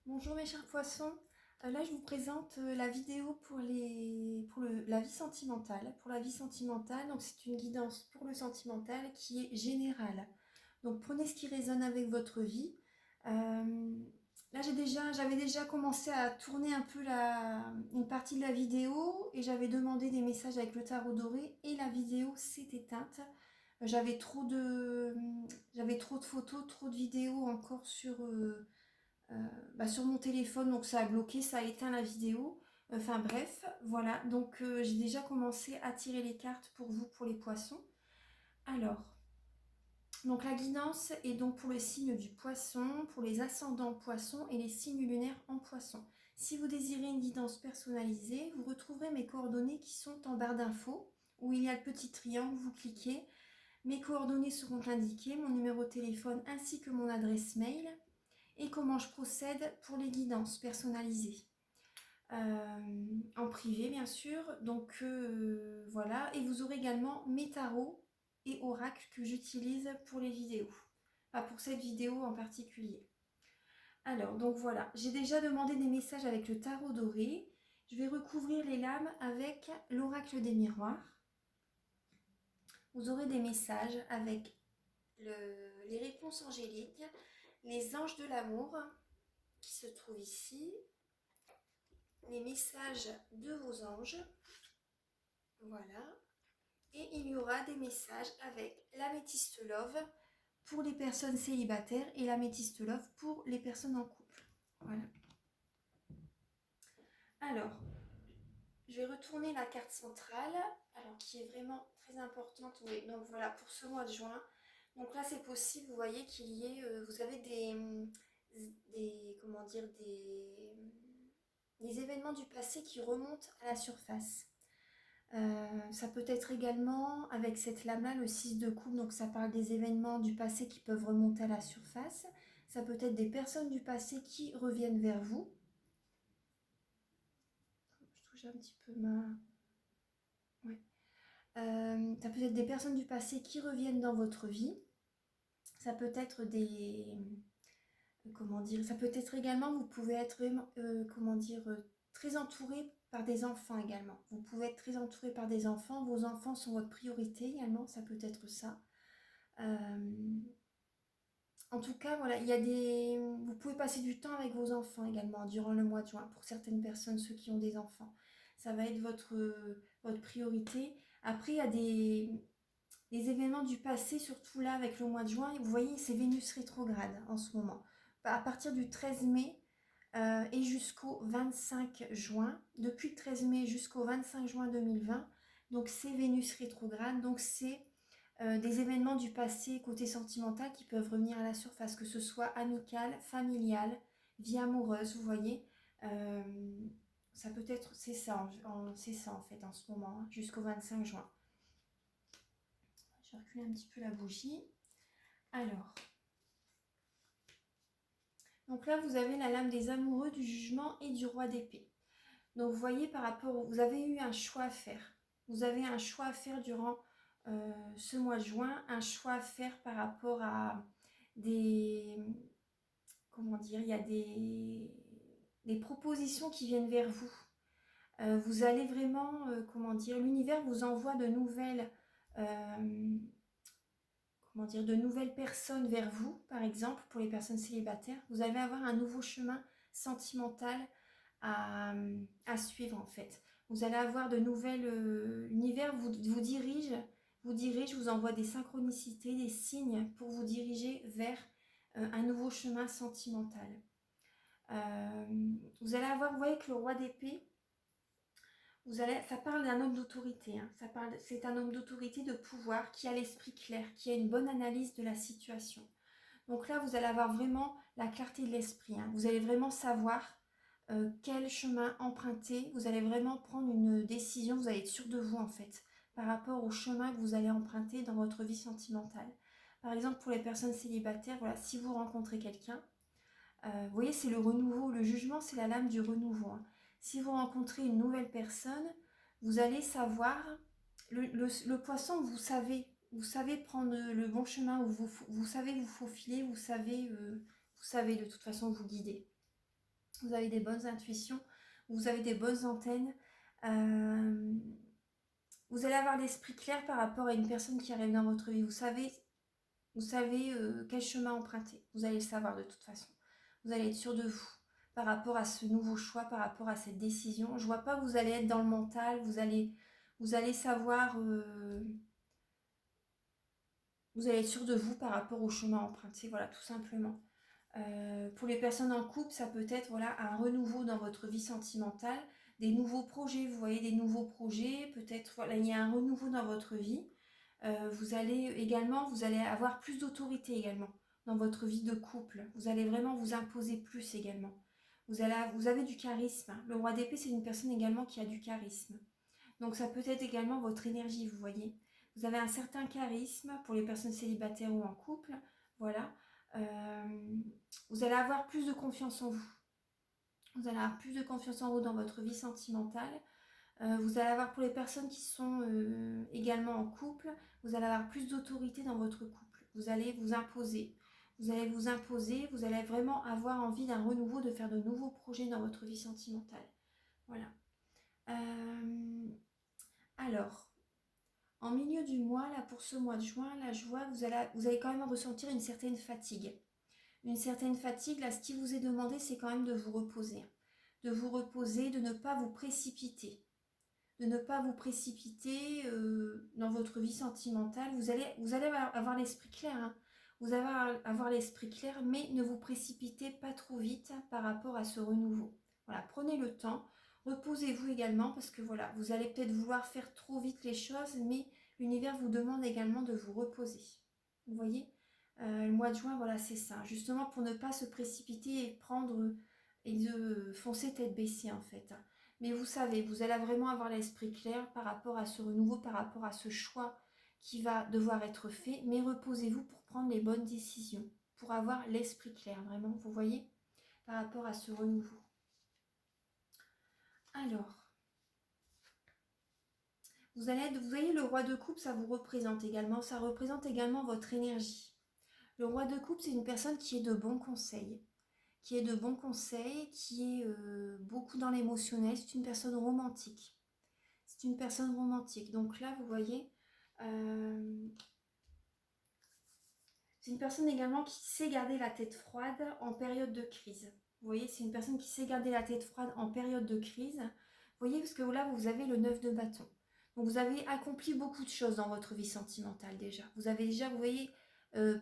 Bonjour mes chers poissons. Là je vous présente la vidéo pour la vie sentimentale. Pour la vie sentimentale, donc c'est une guidance pour le sentimental qui est générale. Donc prenez ce qui résonne avec votre vie. Là j'avais déjà commencé à tourner un peu une partie de la vidéo et j'avais demandé des messages avec le tarot doré et la vidéo s'est éteinte. J'avais trop de, j'avais trop de photos, trop de vidéos encore sur mon téléphone, donc ça a bloqué, ça a éteint la vidéo. Enfin bref, voilà, donc j'ai déjà commencé à tirer les cartes pour vous, pour les poissons. Alors, donc la guidance est donc pour le signe du poisson, pour les ascendants poissons et les signes lunaires en poisson. Si vous désirez une guidance personnalisée, vous retrouverez mes coordonnées qui sont en barre d'infos, où il y a le petit triangle, vous cliquez. Mes coordonnées seront indiquées, mon numéro de téléphone ainsi que mon adresse mail. Et comment je procède pour les guidances personnalisées. En privé bien sûr, donc voilà, et vous aurez également mes tarots et oracles que j'utilise pour les vidéos, pas pour cette vidéo en particulier. Alors donc voilà, j'ai déjà demandé des messages avec le tarot doré, je vais recouvrir les lames avec l'oracle des miroirs. Vous aurez des messages avec les réponses angéliques, les anges de l'amour qui se trouvent ici, les messages de vos anges, voilà, et il y aura des messages avec l'améthyste love pour les personnes célibataires et l'améthyste love pour les personnes en couple, voilà. Alors, je vais retourner la carte centrale, alors qui est vraiment très importante, oui, donc voilà, pour ce mois de juin. Donc là, c'est possible, vous voyez qu'il y ait, vous avez comment dire, des événements du passé qui remontent à la surface. Ça peut être également, avec cette lame-là, le 6 de coupe, donc ça parle des événements du passé qui peuvent remonter à la surface. Ça peut être des personnes du passé qui reviennent vers vous. Je touche un petit peu ma... Ouais. Ça peut être des personnes du passé qui reviennent dans votre vie. Ça peut être des... Comment dire? Ça peut être également, vous pouvez être, comment dire, très entouré par des enfants également. Vous pouvez être très entouré par des enfants. Vos enfants sont votre priorité également, ça peut être ça. En tout cas, voilà, vous pouvez passer du temps avec vos enfants également durant le mois de juin. Pour certaines personnes, ceux qui ont des enfants, ça va être votre priorité. Après, il y a des événements du passé, surtout là avec le mois de juin. Vous voyez, c'est Vénus rétrograde en ce moment. À partir du 13 mai et jusqu'au 25 juin, depuis le 13 mai jusqu'au 25 juin 2020, donc c'est Vénus rétrograde, donc c'est des événements du passé côté sentimental qui peuvent revenir à la surface, que ce soit amical, familial, vie amoureuse, vous voyez. Ça peut être, c'est ça, c'est ça en fait en ce moment, hein, jusqu'au 25 juin. Je vais reculer un petit peu la bougie. Alors, donc là vous avez la lame des amoureux, du jugement et du roi d'épée. Donc vous voyez vous avez eu un choix à faire. Vous avez un choix à faire durant ce mois de juin, un choix à faire par rapport à des, comment dire, il y a des propositions qui viennent vers vous. Vous allez vraiment, comment dire, l'univers vous envoie de nouvelles personnes vers vous, par exemple, pour les personnes célibataires. Vous allez avoir un nouveau chemin sentimental à suivre, en fait. Vous allez avoir de nouvelles... l'univers vous envoie des synchronicités, des signes pour vous diriger vers un nouveau chemin sentimental. Vous allez avoir, vous voyez que le roi d'épée, ça parle d'un homme d'autorité, hein. C'est un homme d'autorité, de pouvoir, qui a l'esprit clair, qui a une bonne analyse de la situation. Donc là, vous allez avoir vraiment la clarté de l'esprit, hein. Vous allez vraiment savoir quel chemin emprunter. Vous allez vraiment prendre une décision, vous allez être sûr de vous en fait, par rapport au chemin que vous allez emprunter dans votre vie sentimentale. Par exemple, pour les personnes célibataires, voilà, si vous rencontrez quelqu'un, vous voyez, c'est le renouveau, le jugement, c'est la lame du renouveau, hein. Si vous rencontrez une nouvelle personne, vous allez savoir, le poisson, vous savez prendre le bon chemin, vous savez vous faufiler, vous savez de toute façon vous guider. vous avez des bonnes intuitions, vous avez des bonnes antennes. Euh, vous allez avoir l'esprit clair par rapport à une personne qui arrive dans votre vie. Vous savez quel chemin emprunter. Vous allez le savoir de toute façon. Vous allez être sûr de vous par rapport à ce nouveau choix, par rapport à cette décision. Je vois pas que vous allez être dans le mental. Vous allez savoir. Vous allez être sûr de vous par rapport au chemin emprunté. Voilà, tout simplement. Pour les personnes en couple, ça peut être voilà, un renouveau dans votre vie sentimentale, des nouveaux projets, vous voyez des nouveaux projets, peut-être voilà, il y a un renouveau dans votre vie. Vous allez avoir plus d'autorité également dans votre vie de couple. Vous allez vraiment vous imposer plus également. Vous avez du charisme. Le roi d'épée, c'est une personne également qui a du charisme. Donc ça peut être également votre énergie, vous voyez. Vous avez un certain charisme pour les personnes célibataires ou en couple. Voilà. Euh, vous allez avoir plus de confiance en vous. Vous allez avoir plus de confiance en vous dans votre vie sentimentale. Vous allez avoir pour les personnes qui sont également en couple, vous allez avoir plus d'autorité dans votre couple. Vous allez vous imposer. Vous allez vous imposer, vous allez vraiment avoir envie d'un renouveau, de faire de nouveaux projets dans votre vie sentimentale. Voilà. Alors, en milieu du mois, là pour ce mois de juin, là je vois que vous allez quand même ressentir une certaine fatigue. Une certaine fatigue, là ce qui vous est demandé, c'est quand même de vous reposer. De vous reposer, de ne pas vous précipiter. De ne pas vous précipiter dans votre vie sentimentale. Vous allez avoir l'esprit clair, hein. Vous allez avoir l'esprit clair, mais ne vous précipitez pas trop vite par rapport à ce renouveau. Voilà, prenez le temps, reposez-vous également, parce que voilà, vous allez peut-être vouloir faire trop vite les choses, mais l'univers vous demande également de vous reposer. Vous voyez, le mois de juin, voilà, c'est ça. Justement pour ne pas se précipiter et prendre et de foncer tête baissée en fait. Mais vous savez, vous allez vraiment avoir l'esprit clair par rapport à ce renouveau, par rapport à ce choix qui va devoir être fait. Mais reposez-vous pour prendre les bonnes décisions, pour avoir l'esprit clair, vraiment, vous voyez, par rapport à ce renouveau. Alors, vous voyez, le roi de coupe, ça vous représente également, ça représente également votre énergie. Le roi de coupe, c'est une personne qui est de bons conseils, qui est beaucoup dans l'émotionnel, c'est une personne romantique. C'est une personne romantique. Donc là, vous voyez, euh, c'est une personne également qui sait garder la tête froide en période de crise. Vous voyez, c'est une personne qui sait garder la tête froide en période de crise. Vous voyez, parce que là, vous avez le 9 de bâton. Donc vous avez accompli beaucoup de choses dans votre vie sentimentale déjà. Vous avez déjà, vous voyez,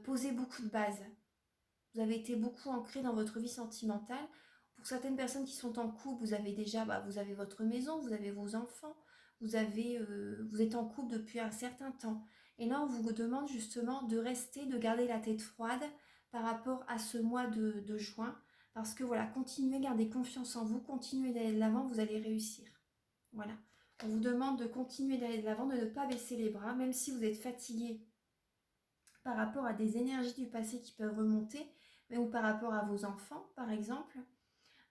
posé beaucoup de bases. Vous avez été beaucoup ancré dans votre vie sentimentale. Pour certaines personnes qui sont en couple, vous avez déjà, vous avez votre maison, vous avez vos enfants, vous êtes en couple depuis un certain temps. Et là, on vous demande justement de rester, de garder la tête froide par rapport à ce mois de juin. Parce que voilà, continuez, gardez confiance en vous, continuez d'aller de l'avant, vous allez réussir. Voilà. On vous demande de continuer d'aller de l'avant, de ne pas baisser les bras, même si vous êtes fatigué par rapport à des énergies du passé qui peuvent remonter, ou par rapport à vos enfants, par exemple.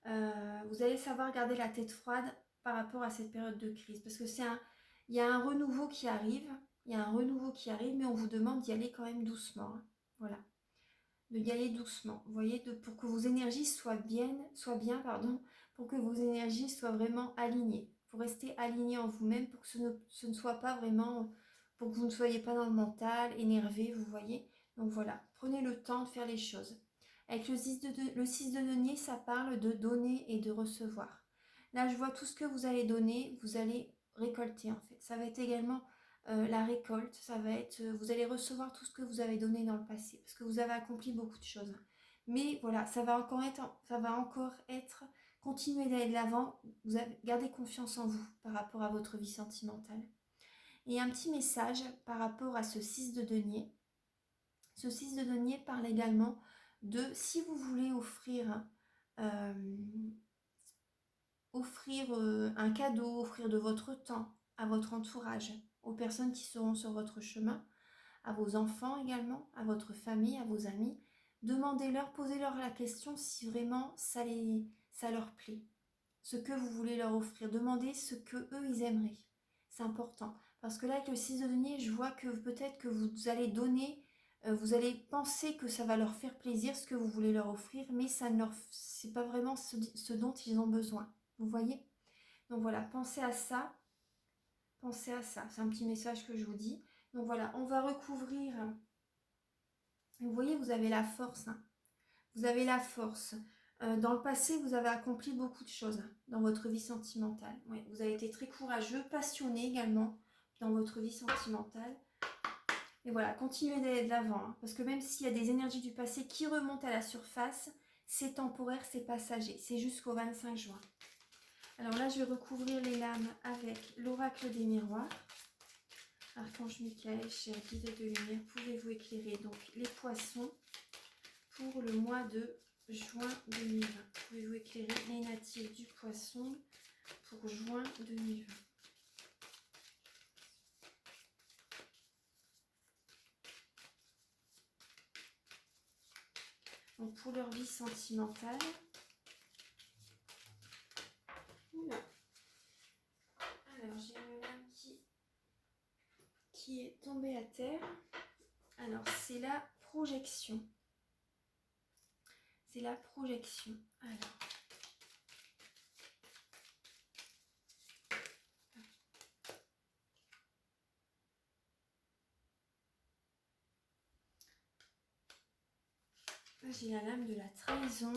Vous allez savoir garder la tête froide par rapport à cette période de crise. Parce que il y a un renouveau qui arrive, mais on vous demande d'y aller quand même doucement, hein. Voilà, de y aller doucement. Vous voyez, pour que vos énergies soient bien, pardon, pour que vos énergies soient vraiment alignées. Pour rester aligné en vous-même, pour que ce ne soit pas vraiment, pour que vous ne soyez pas dans le mental, énervé, vous voyez. Donc voilà, prenez le temps de faire les choses. Avec le 6 de denier, ça parle de donner et de recevoir. Là, je vois tout ce que vous allez donner, vous allez récolter en fait. Ça va être également la récolte, ça va être, vous allez recevoir tout ce que vous avez donné dans le passé, parce que vous avez accompli beaucoup de choses. Mais voilà, ça va encore être, continuez d'aller de l'avant, gardez confiance en vous par rapport à votre vie sentimentale. Et un petit message par rapport à ce 6 de denier. Ce 6 de denier parle également de si vous voulez euh, offrir un cadeau, offrir de votre temps à votre entourage, aux personnes qui seront sur votre chemin, à vos enfants également, à votre famille, à vos amis. Demandez-leur, posez-leur la question si vraiment ça leur plaît. Ce que vous voulez leur offrir. Demandez ce que eux ils aimeraient. C'est important. Parce que là, avec le 6 de denier, je vois que peut-être que vous allez donner Vous allez penser que ça va leur faire plaisir, ce que vous voulez leur offrir, mais ça ne leur, c'est pas vraiment ce dont ils ont besoin. Vous voyez? Donc voilà, pensez à ça. Pensez à ça. C'est un petit message que je vous dis. Donc voilà, on va recouvrir. Vous voyez, vous avez la force. Hein. Vous avez la force. Dans le passé, vous avez accompli beaucoup de choses hein, dans votre vie sentimentale. Ouais, vous avez été très courageux, passionné également dans votre vie sentimentale. Et voilà, continuez d'aller de l'avant. Hein, parce que même s'il y a des énergies du passé qui remontent à la surface, c'est temporaire, c'est passager. C'est jusqu'au 25 juin. Alors là, je vais recouvrir les lames avec l'oracle des miroirs. Archange Michael, cher guide de lumière, pouvez-vous éclairer donc les poissons pour le mois de juin 2020. Pouvez-vous éclairer les natifs du poisson pour juin 2020. Donc pour leur vie sentimentale. Oula. Alors j'ai une lame qui est tombée à terre. Alors c'est la projection. C'est la projection. Alors. J'ai la lame de la trahison.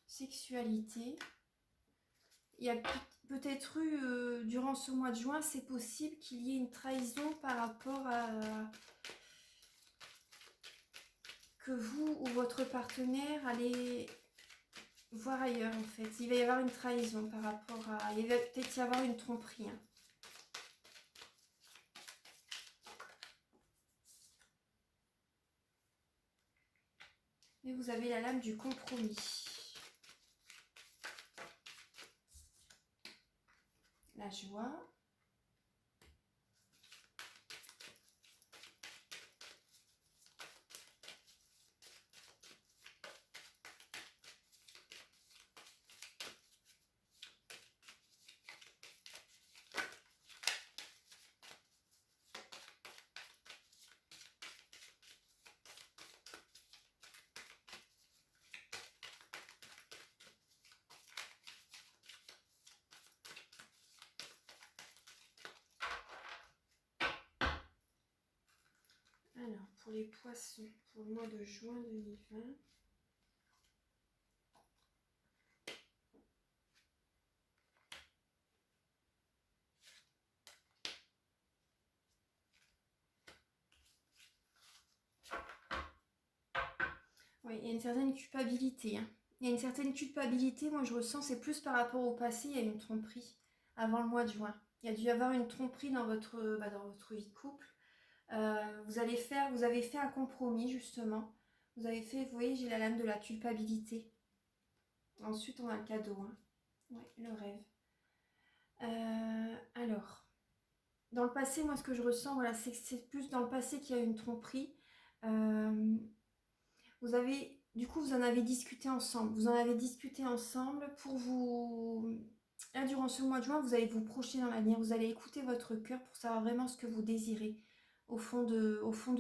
Sexualité. Il y a peut-être eu, durant ce mois de juin, c'est possible qu'il y ait une trahison par rapport à que vous ou votre partenaire allez voir ailleurs en fait. Il va y avoir une trahison par rapport à... Il va peut-être y avoir une tromperie. Hein. Et vous avez la lame du compromis. La joie. Alors, pour les poissons, pour le mois de juin 2020. Oui, il y a une certaine culpabilité. Hein. Il y a une certaine culpabilité, moi je ressens, c'est plus par rapport au passé, il y a une tromperie avant le mois de juin. Il y a dû y avoir une tromperie dans votre vie de couple. Vous avez fait un compromis justement. Vous avez fait, vous voyez, j'ai la lame de la culpabilité. Ensuite, on a le cadeau. Hein. Ouais, le rêve. Alors, dans le passé, moi, ce que je ressens, voilà, c'est que c'est plus dans le passé qu'il y a eu une tromperie. Du coup, vous en avez discuté ensemble. Vous en avez discuté ensemble pour vous... Là, durant ce mois de juin, vous allez vous projeter dans l'avenir. Vous allez écouter votre cœur pour savoir vraiment ce que vous désirez. Au fond de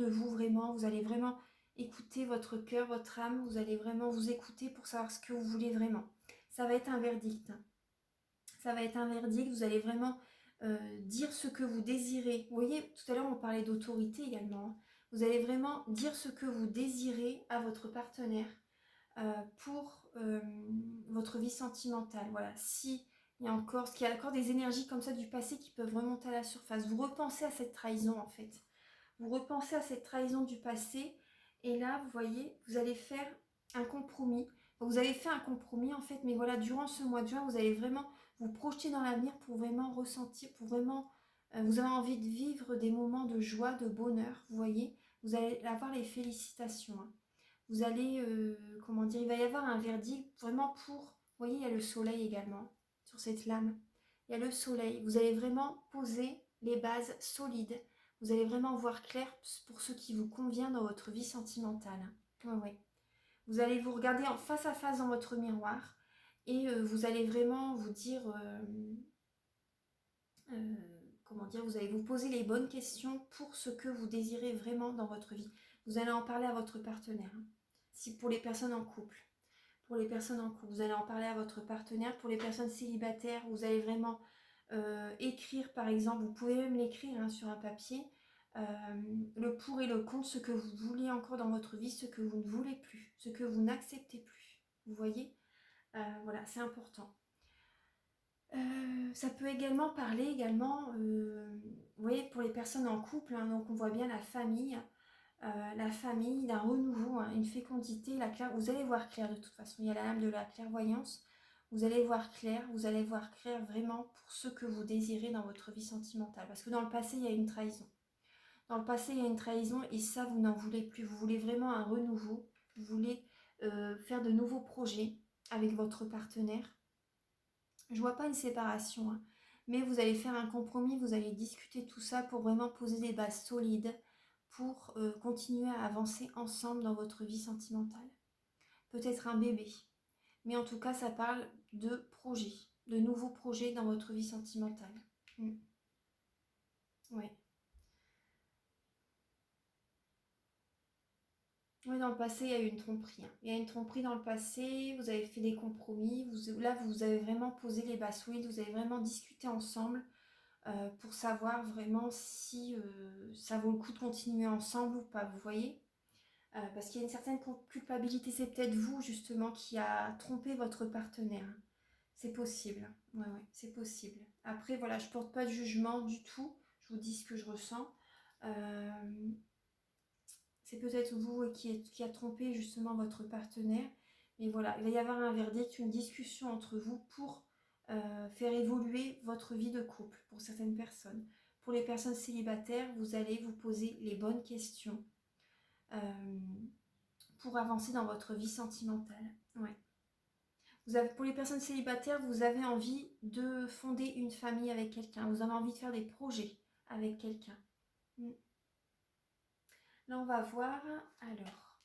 vous, vraiment, vous allez vraiment écouter votre cœur, votre âme. Vous allez vraiment vous écouter pour savoir ce que vous voulez vraiment. Ça va être un verdict. Ça va être un verdict. Vous allez vraiment dire ce que vous désirez. Vous voyez, tout à l'heure, on parlait d'autorité également. Hein. Vous allez vraiment dire ce que vous désirez à votre partenaire pour votre vie sentimentale. Voilà, si il y a encore, qu'il y a encore des énergies comme ça du passé qui peuvent remonter à la surface. Vous repensez à cette trahison en fait. Vous repensez à cette trahison du passé et là, vous voyez, vous allez faire un compromis. Vous avez fait un compromis en fait, mais voilà, durant ce mois de juin, vous allez vraiment vous projeter dans l'avenir pour vraiment ressentir, pour vraiment, vous avez envie de vivre des moments de joie, de bonheur, vous voyez. Vous allez avoir les félicitations. Hein. Vous allez, comment dire, il va y avoir un verdict vraiment pour, vous voyez, il y a le soleil également sur cette lame. Il y a le soleil. Vous allez vraiment poser les bases solides. Vous allez vraiment voir clair pour ce qui vous convient dans votre vie sentimentale. Ouais, ouais. Vous allez vous regarder en face à face dans votre miroir et vous allez vraiment vous dire, comment dire, vous allez vous poser les bonnes questions pour ce que vous désirez vraiment dans votre vie. Vous allez en parler à votre partenaire. Hein. Si pour les personnes en couple. Pour les personnes en couple, vous allez en parler à votre partenaire. Pour les personnes célibataires, vous allez vraiment écrire, par exemple, vous pouvez même l'écrire hein, sur un papier, le pour et le contre, ce que vous voulez encore dans votre vie, ce que vous ne voulez plus, ce que vous n'acceptez plus. Vous voyez, voilà, c'est important. Ça peut également parler vous voyez, pour les personnes en couple, hein, donc on voit bien la famille, d'un renouveau, hein, une fécondité, vous allez voir clair de toute façon, il y a la lame de la clairvoyance, vous allez voir clair vraiment pour ce que vous désirez dans votre vie sentimentale, parce que dans le passé, il y a une trahison. Dans le passé, il y a une trahison et ça, vous n'en voulez plus, vous voulez vraiment un renouveau, vous voulez faire de nouveaux projets avec votre partenaire. Je vois pas une séparation, hein, mais vous allez faire un compromis, vous allez discuter tout ça pour vraiment poser des bases solides pour continuer à avancer ensemble dans votre vie sentimentale. Peut-être un bébé, mais en tout cas, ça parle de projets, de nouveaux projets dans votre vie sentimentale. Ouais. Oui, dans le passé, il y a eu une tromperie. Hein. Il y a une tromperie dans le passé, vous avez fait des compromis, là, vous avez vraiment posé les bases solides, vous avez vraiment discuté ensemble pour savoir vraiment si ça vaut le coup de continuer ensemble ou pas, vous voyez parce qu'il y a une certaine culpabilité, c'est peut-être vous justement qui a trompé votre partenaire. Hein. C'est possible, ouais, c'est possible. Après, voilà, je porte pas de jugement du tout, je vous dis ce que je ressens. C'est peut-être vous qui a trompé justement votre partenaire. Mais voilà, il va y avoir un verdict, une discussion entre vous pour faire évoluer votre vie de couple pour certaines personnes. Pour les personnes célibataires, vous allez vous poser les bonnes questions pour avancer dans votre vie sentimentale. Ouais. Pour les personnes célibataires, vous avez envie de fonder une famille avec quelqu'un. Vous avez envie de faire des projets avec quelqu'un. Là, on va voir. Alors.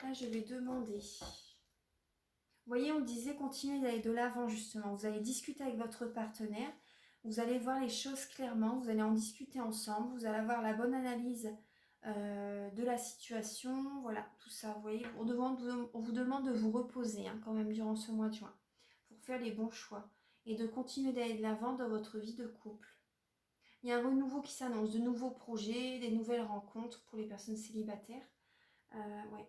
Là, je vais demander. Vous voyez, on disait continuer d'aller de l'avant justement. Vous allez discuter avec votre partenaire. Vous allez voir les choses clairement. Vous allez en discuter ensemble. Vous allez avoir la bonne analyse de la situation. Voilà, tout ça. Vous voyez, on vous demande de vous reposer hein, quand même durant ce mois de juin pour faire les bons choix et de continuer d'aller de l'avant dans votre vie de couple. Il y a un renouveau qui s'annonce, de nouveaux projets, des nouvelles rencontres pour les personnes célibataires. Ouais.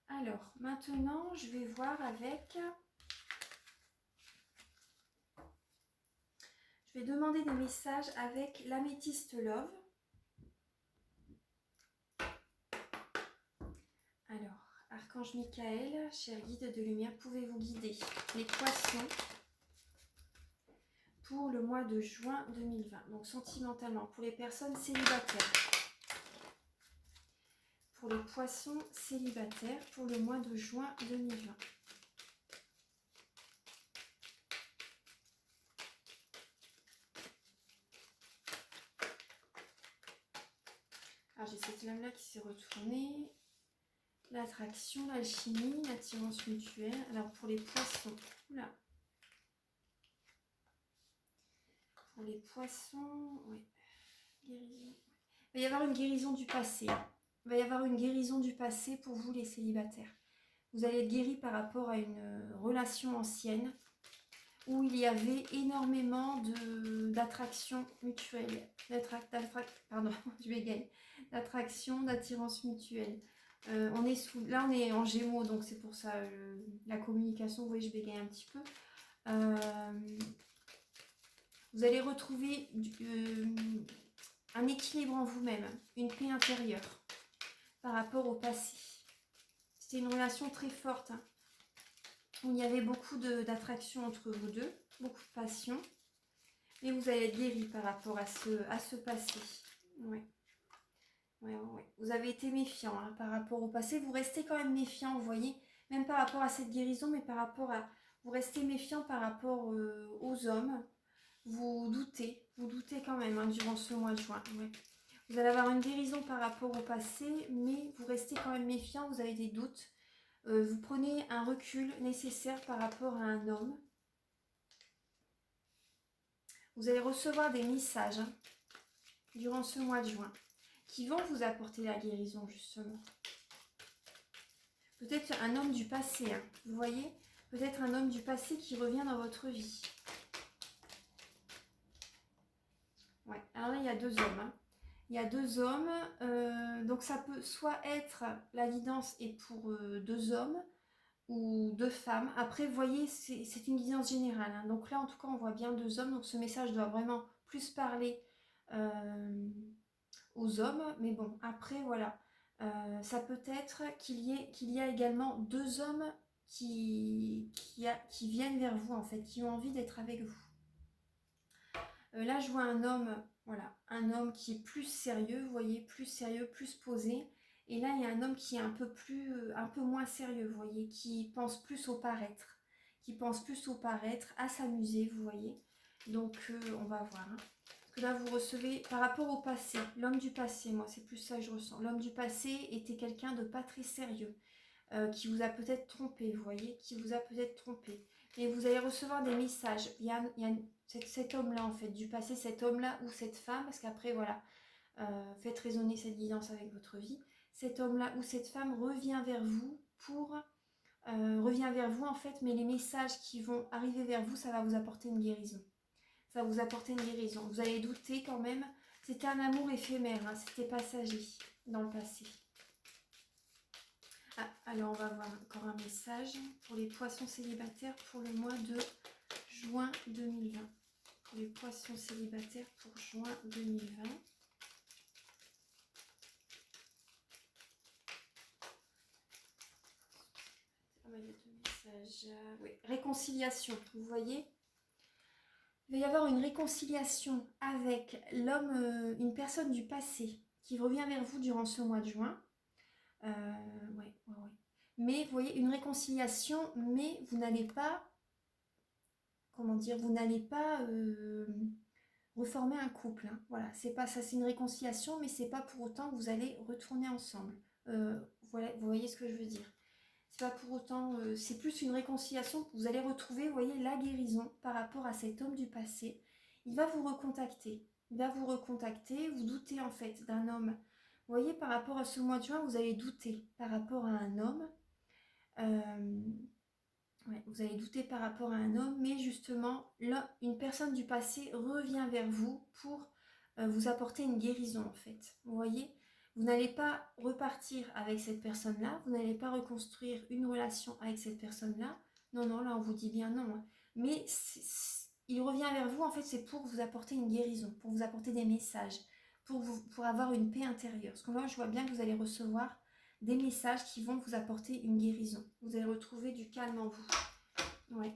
Alors, maintenant, je vais voir avec... Je vais demander des messages avec l'améthyste Love. Alors, Archange Michael, cher guide de lumière, pouvez-vous guider les poissons pour le mois de juin 2020, donc sentimentalement, pour les personnes célibataires. Pour les poissons célibataires pour le mois de juin 2020. Alors j'ai cette lame là qui s'est retournée. L'attraction, l'alchimie, l'attirance mutuelle. Alors pour les poissons, oula. Pour les poissons, oui. Guérison. Il va y avoir une guérison du passé. Il va y avoir une guérison du passé pour vous les célibataires. Vous allez être guéri par rapport à une relation ancienne où il y avait énormément d'attraction mutuelle. D'attraction, d'attirance mutuelle. Là, on est en Gémeaux, donc c'est pour ça la communication, vous voyez, je bégaye un petit peu. Vous allez retrouver un équilibre en vous-même, une paix intérieure par rapport au passé. C'était une relation très forte, hein, où il y avait beaucoup d'attraction entre vous deux, beaucoup de passion. Et vous allez être guéri par rapport à ce passé. Ouais. Vous avez été méfiant hein, par rapport au passé. Vous restez quand même méfiant, vous voyez, même par rapport à cette guérison, mais par rapport à... Vous restez méfiant par rapport aux hommes. Vous doutez quand même hein, durant ce mois de juin. Ouais. Vous allez avoir une guérison par rapport au passé, mais vous restez quand même méfiant, vous avez des doutes. Vous prenez un recul nécessaire par rapport à un homme. Vous allez recevoir des messages durant ce mois de juin qui vont vous apporter la guérison, justement. Peut-être un homme du passé, hein, vous voyez? Peut-être un homme du passé qui revient dans votre vie. Ouais, alors là, il y a deux hommes. Hein. Il y a deux hommes, donc ça peut soit être, la guidance est pour deux hommes ou deux femmes. Après, vous voyez, c'est une guidance générale. Hein. Donc là, en tout cas, on voit bien deux hommes. Donc ce message doit vraiment plus parler aux hommes. Mais bon, après, voilà. Ça peut être qu'il y a également deux hommes qui viennent vers vous, en fait, qui ont envie d'être avec vous. Là, je vois un homme, voilà, un homme qui est plus sérieux, vous voyez, plus sérieux, plus posé. Et là, il y a un homme qui est un peu moins sérieux, vous voyez, qui pense plus au paraître, à s'amuser, vous voyez. Donc, on va voir. Hein. Parce que là, vous recevez, par rapport au passé, l'homme du passé, moi, c'est plus ça que je ressens. L'homme du passé était quelqu'un de pas très sérieux, qui vous a peut-être trompé, vous voyez, qui vous a peut-être trompé. Et vous allez recevoir des messages. Il y a cet homme-là, en fait, du passé, cet homme-là ou cette femme, parce qu'après, voilà, faites résonner cette guidance avec votre vie. Cet homme-là ou cette femme revient vers vous revient vers vous, en fait, mais les messages qui vont arriver vers vous, ça va vous apporter une guérison. Ça va vous apporter une guérison. Vous allez douter quand même. C'était un amour éphémère, hein, c'était passager dans le passé. Ah, alors on va voir encore un message pour les poissons célibataires pour le mois de juin 2020. Pour les poissons célibataires pour juin 2020. Ah, il y a deux messages. Oui. Réconciliation, vous voyez ? Il va y avoir une réconciliation avec l'homme, une personne du passé qui revient vers vous durant ce mois de juin. Ouais. Mais vous voyez, une réconciliation, mais vous n'allez pas, comment dire, vous n'allez pas reformer un couple. Hein. Voilà, c'est pas ça, c'est une réconciliation, mais c'est pas pour autant que vous allez retourner ensemble. Voilà, vous voyez ce que je veux dire. C'est pas pour autant, c'est plus une réconciliation que vous allez retrouver, vous voyez, la guérison par rapport à cet homme du passé. Il va vous recontacter. Vous doutez en fait d'un homme. Vous voyez, par rapport à ce mois de juin, vous allez douter par rapport à un homme. Ouais, vous allez douter par rapport à un homme, mais justement, là, une personne du passé revient vers vous pour vous apporter une guérison en fait. Vous voyez, vous n'allez pas repartir avec cette personne-là, vous n'allez pas reconstruire une relation avec cette personne-là. Non, là, on vous dit bien non. Hein. Mais il revient vers vous, en fait, c'est pour vous apporter une guérison, pour vous apporter des messages, pour avoir une paix intérieure. Parce que là, je vois bien que vous allez recevoir des messages qui vont vous apporter une guérison. Vous allez retrouver du calme en vous. Ouais.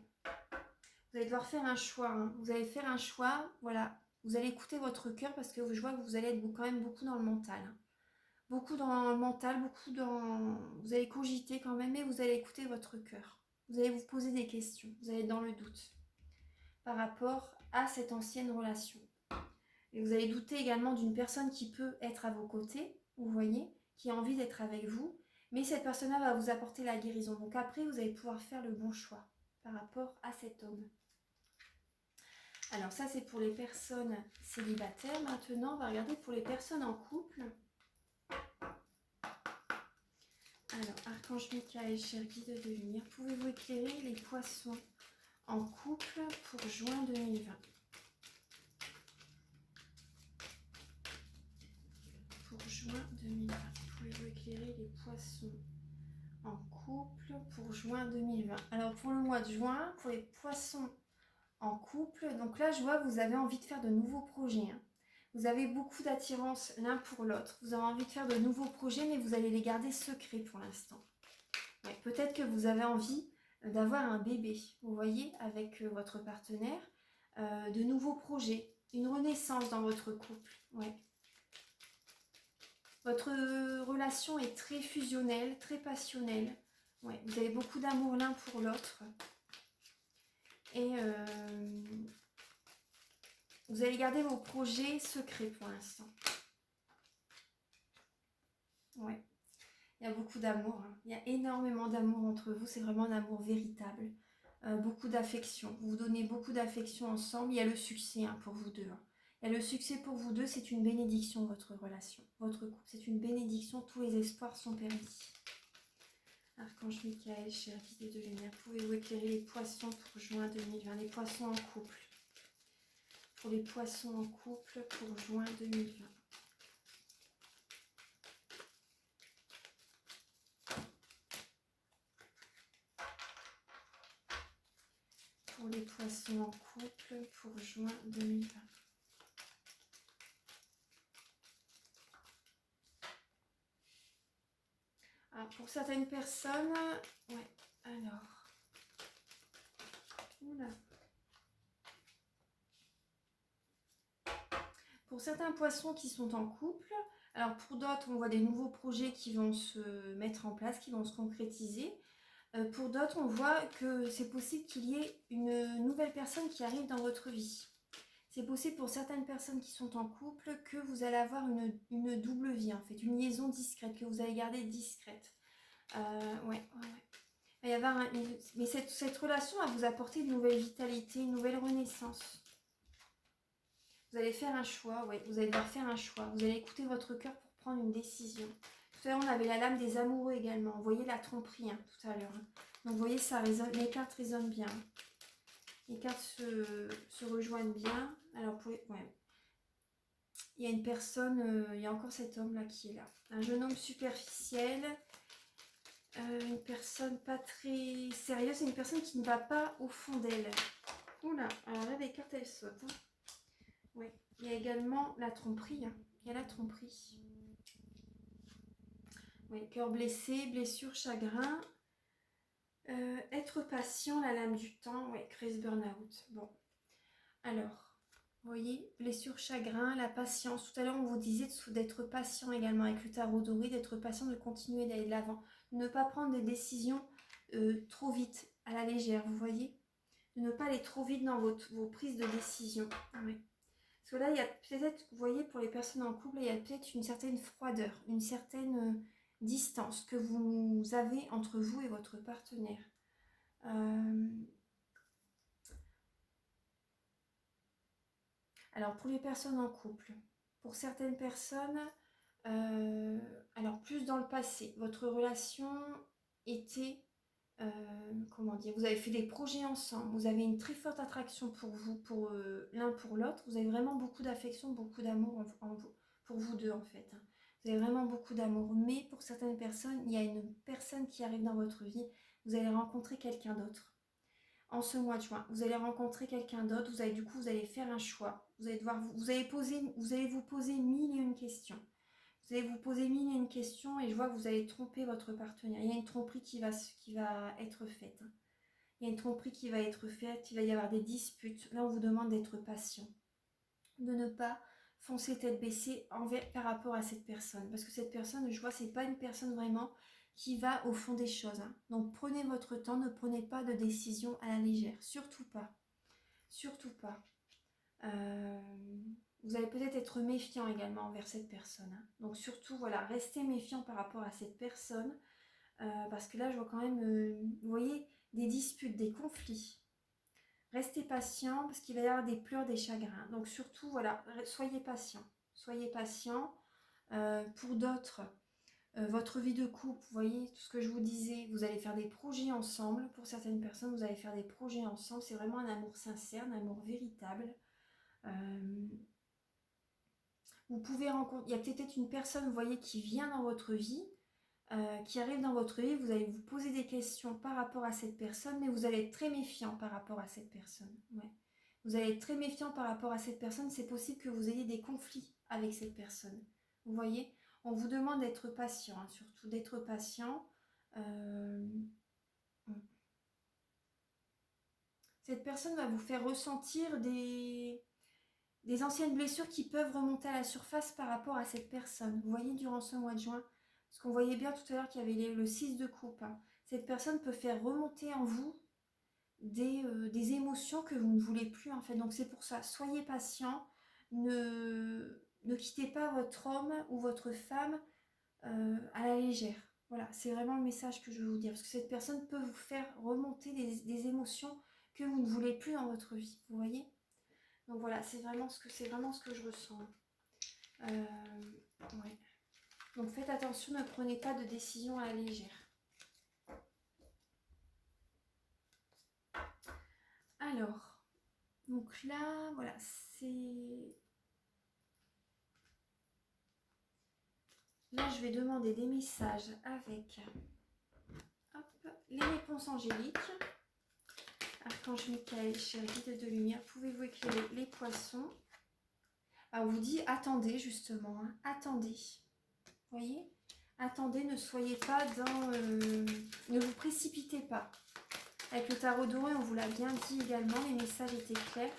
Vous allez devoir faire un choix. Hein. Vous allez faire un choix, voilà. Vous allez écouter votre cœur parce que je vois que vous allez être quand même beaucoup dans le mental. Hein. Beaucoup dans le mental, vous allez cogiter quand même, mais vous allez écouter votre cœur. Vous allez vous poser des questions. Vous allez être dans le doute par rapport à cette ancienne relation. Et vous allez douter également d'une personne qui peut être à vos côtés, vous voyez, qui a envie d'être avec vous, mais cette personne-là va vous apporter la guérison. Donc après, vous allez pouvoir faire le bon choix par rapport à cet homme. Alors ça, c'est pour les personnes célibataires. Maintenant, on va regarder pour les personnes en couple. Alors, Archange Michael, cher guide de lumière, pouvez-vous éclairer les poissons en couple pour juin 2020 ? Pour juin 2020, pouvez-vous éclairer les poissons en couple pour juin 2020 ? Alors, pour le mois de juin, pour les poissons en couple, donc là, je vois que vous avez envie de faire de nouveaux projets. Hein. Vous avez beaucoup d'attirance l'un pour l'autre. Vous avez envie de faire de nouveaux projets, mais vous allez les garder secrets pour l'instant. Ouais, peut-être que vous avez envie d'avoir un bébé, vous voyez, avec votre partenaire, de nouveaux projets, une renaissance dans votre couple. Ouais. Votre relation est très fusionnelle, très passionnelle. Ouais, vous avez beaucoup d'amour l'un pour l'autre. Et vous allez garder vos projets secrets pour l'instant. Ouais. Il y a beaucoup d'amour, hein. Il y a énormément d'amour entre vous. C'est vraiment un amour véritable. Beaucoup d'affection. Vous vous donnez beaucoup d'affection ensemble. Il y a le succès, hein, pour vous deux, hein. Il y a le succès pour vous deux. C'est une bénédiction, votre relation. Votre couple, c'est une bénédiction. Tous les espoirs sont permis. Archange Michael, chère guidée de lumière, pouvez-vous éclairer les poissons pour juin 2020, les poissons en couple, pour les poissons en couple pour juin 2020. Pour les poissons en couple pour juin 2020. Ah, pour certaines personnes, ouais, alors, oula. Pour certains poissons qui sont en couple, alors pour d'autres, on voit des nouveaux projets qui vont se mettre en place, qui vont se concrétiser. Pour d'autres, on voit que c'est possible qu'il y ait une nouvelle personne qui arrive dans votre vie. C'est possible pour certaines personnes qui sont en couple que vous allez avoir une double vie, en fait, une liaison discrète, que vous allez garder discrète. Ouais. Il va y avoir mais cette relation va vous apporter une nouvelle vitalité, une nouvelle renaissance. Vous allez faire un choix, ouais, vous allez devoir faire un choix. Vous allez écouter votre cœur pour prendre une décision. Tout à l'heure, on avait la lame des amoureux également. Vous voyez la tromperie, hein, tout à l'heure. Hein. Donc, vous voyez, ça résonne, les cartes résonnent bien. Les cartes se rejoignent bien. Alors, ouais. Il y a une personne, il y a encore cet homme-là qui est là. Un jeune homme superficiel. Une personne pas très sérieuse. C'est une personne qui ne va pas au fond d'elle. Oula, alors là, les cartes, elles sautent. Hein. Oui, il y a également la tromperie. Hein. Il y a la tromperie. Oui, cœur blessé, blessure, chagrin. Être patient, la lame du temps. Oui, crise burn-out. Bon, alors, vous voyez, blessure, chagrin, la patience. Tout à l'heure, on vous disait d'être patient également avec le tarot doré, d'être patient, de continuer d'aller de l'avant. Ne pas prendre des décisions trop vite, à la légère, vous voyez. De ne pas aller trop vite dans vos prises de décision. Oui. Parce que là, il y a peut-être, vous voyez, pour les personnes en couple, il y a peut-être une certaine froideur, une certaine distance que vous avez entre vous et votre partenaire. Alors, pour les personnes en couple, pour certaines personnes, alors plus dans le passé, votre relation était, comment dire, vous avez fait des projets ensemble, vous avez une très forte attraction pour vous, pour l'un pour l'autre, vous avez vraiment beaucoup d'affection, beaucoup d'amour pour vous deux en fait. Vous avez vraiment beaucoup d'amour, mais pour certaines personnes, il y a une personne qui arrive dans votre vie, vous allez rencontrer quelqu'un d'autre. En ce mois de juin, vous allez rencontrer quelqu'un d'autre, vous allez faire un choix. Vous allez devoir vous allez vous poser mille et une questions. Vous allez vous poser mille et une questions et je vois que vous allez tromper votre partenaire. Il y a une tromperie qui va être faite. Il y a une tromperie qui va être faite, il va y avoir des disputes. Là, on vous demande d'être patient, de ne pas foncer tête baissée par rapport à cette personne. Parce que cette personne, je vois, c'est pas une personne vraiment qui va au fond des choses. Hein. Donc prenez votre temps, ne prenez pas de décision à la légère. Surtout pas. Surtout pas. Vous allez peut-être être méfiant également envers cette personne. Hein. Donc surtout, voilà, restez méfiant par rapport à cette personne. Parce que là, je vois quand même, vous voyez, des disputes, des conflits. Restez patient parce qu'il va y avoir des pleurs, des chagrins. Donc surtout, voilà, soyez patient. Soyez patient. Pour d'autres, votre vie de couple, vous voyez, tout ce que je vous disais, vous allez faire des projets ensemble. Pour certaines personnes, vous allez faire des projets ensemble. C'est vraiment un amour sincère, un amour véritable. Vous pouvez rencontrer, il y a peut-être une personne, vous voyez, qui vient dans votre vie, qui arrive dans votre vie, vous allez vous poser des questions par rapport à cette personne, mais vous allez être très méfiant par rapport à cette personne. Ouais. Vous allez être très méfiant par rapport à cette personne, c'est possible que vous ayez des conflits avec cette personne. Vous voyez, on vous demande d'être patient, hein, surtout d'être patient. Cette personne va vous faire ressentir des anciennes blessures qui peuvent remonter à la surface par rapport à cette personne. Vous voyez, durant ce mois de juin, parce qu'on voyait bien tout à l'heure qu'il y avait le 6 de coupe. Hein. Cette personne peut faire remonter en vous des émotions que vous ne voulez plus, en fait. Donc c'est pour ça, soyez patient, ne quittez pas votre homme ou votre femme à la légère. Voilà, c'est vraiment le message que je veux vous dire. Parce que cette personne peut vous faire remonter des émotions que vous ne voulez plus dans votre vie. Vous voyez? Donc voilà, c'est vraiment ce que je ressens. Ouais. Donc faites attention, ne prenez pas de décision à la légère. Alors, donc là, voilà, c'est... Là, je vais demander des messages avec hop, les réponses angéliques. Archange Michael, cher guide de lumière, pouvez-vous éclairer les poissons? Alors, on vous dit attendez justement, hein, attendez. Vous voyez? Attendez, ne soyez pas dans... ne vous précipitez pas. Avec le tarot doré, on vous l'a bien dit également, les messages étaient clairs.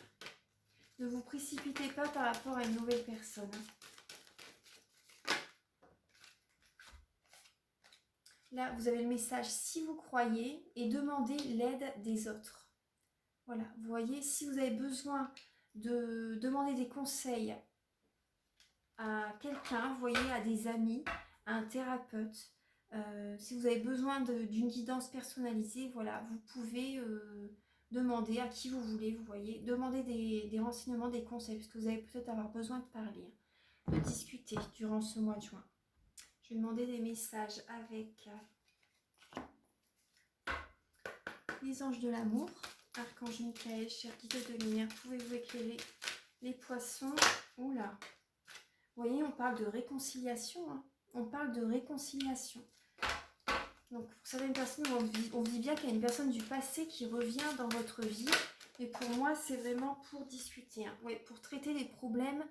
Ne vous précipitez pas par rapport à une nouvelle personne. Là, vous avez le message si vous croyez et demandez l'aide des autres. Voilà, vous voyez, si vous avez besoin de demander des conseils à quelqu'un, vous voyez, à des amis, à un thérapeute, si vous avez besoin d'une guidance personnalisée, voilà, vous pouvez demander à qui vous voulez, vous voyez, demander des renseignements, des conseils, parce que vous allez peut-être avoir besoin de parler, de discuter durant ce mois de juin. Je vais demander des messages avec les anges de l'amour. Archange Michael, cher guide de lumière, pouvez-vous éclairer les poissons? Oula! Vous voyez, on parle de réconciliation. Hein. On parle de réconciliation. Donc, pour certaines personnes, on vit bien qu'il y a une personne du passé qui revient dans votre vie. Et pour moi, c'est vraiment pour discuter. Hein. Ouais, pour traiter les problèmes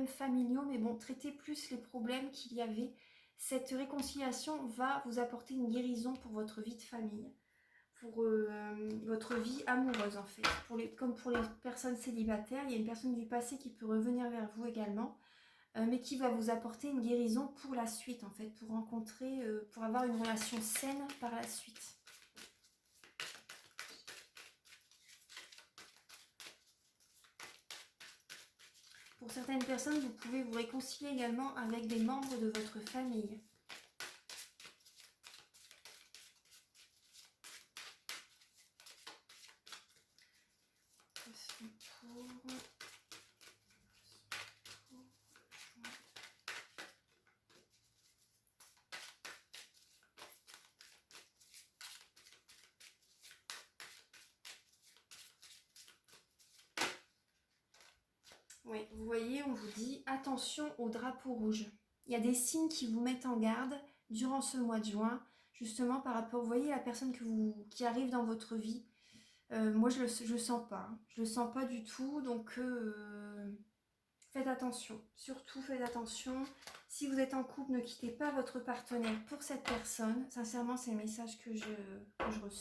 familiaux, mais bon, traiter plus les problèmes qu'il y avait. Cette réconciliation va vous apporter une guérison pour votre vie de famille. Pour votre vie amoureuse en fait. Comme pour les personnes célibataires, il y a une personne du passé qui peut revenir vers vous également, mais qui va vous apporter une guérison pour la suite en fait, pour rencontrer, pour avoir une relation saine par la suite. Pour certaines personnes, vous pouvez vous réconcilier également avec des membres de votre famille. Oui, vous voyez, on vous dit attention au drapeau rouge. Il y a des signes qui vous mettent en garde durant ce mois de juin, justement par rapport, vous voyez la personne qui arrive dans votre vie. Moi, je le sens pas. Hein. Je le sens pas du tout, donc faites attention. Surtout, faites attention. Si vous êtes en couple, ne quittez pas votre partenaire pour cette personne. Sincèrement, c'est le message que je ressens.